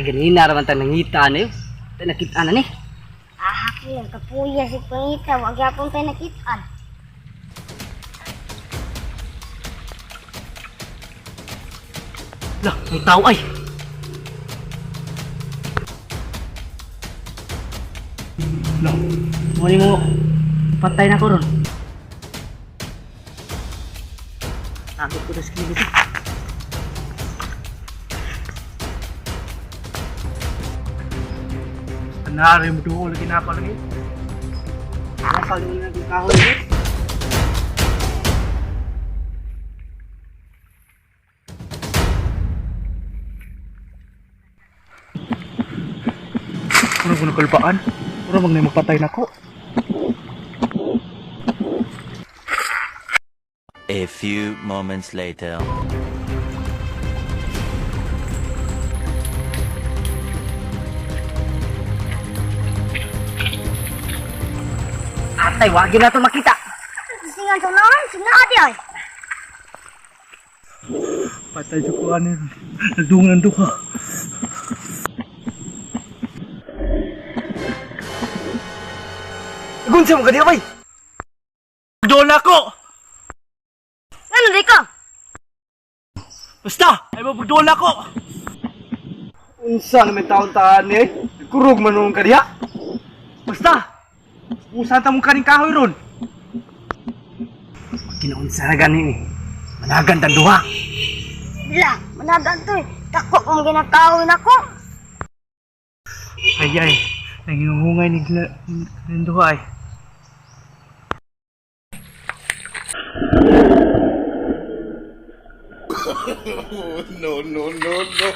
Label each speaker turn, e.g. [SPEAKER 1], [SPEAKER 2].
[SPEAKER 1] ganina raman tayo nangita na yun. Tayo nakita na ni.
[SPEAKER 2] Ahak yun, kapuya si pangita, wag yapon tayo nakitaan.
[SPEAKER 1] Lah, may tao ay. Lah, muli mo patay na ko ron. Takot ko na skili dito. Anari mo doon lagi na lagi. Asal din na yung kahoy dito. Ano ko nakalpaan? Ano mag magpatay na ko?
[SPEAKER 3] A few moments later.
[SPEAKER 1] Atay, wag yun na ito makita.
[SPEAKER 2] Singan sa naman, singan ati ay.
[SPEAKER 1] Patay sa kuhan yun. Nagdungan doon ka. Gunsa mo ka di abay! Doon ako!
[SPEAKER 2] Ano di ka?
[SPEAKER 1] Basta! Ay mabugdoon ako! Unsa naman taon-taan eh? Kurog man nung kariya? Basta! Usan ta mong kaning kahoy ron! Kinaunsa na ganin eh. Managan ta duha!
[SPEAKER 2] Bila, managan to eh. Tako kung ginakawin ako.
[SPEAKER 1] Ay, nanginungungay ni duha eh.
[SPEAKER 4] No, no, no, no.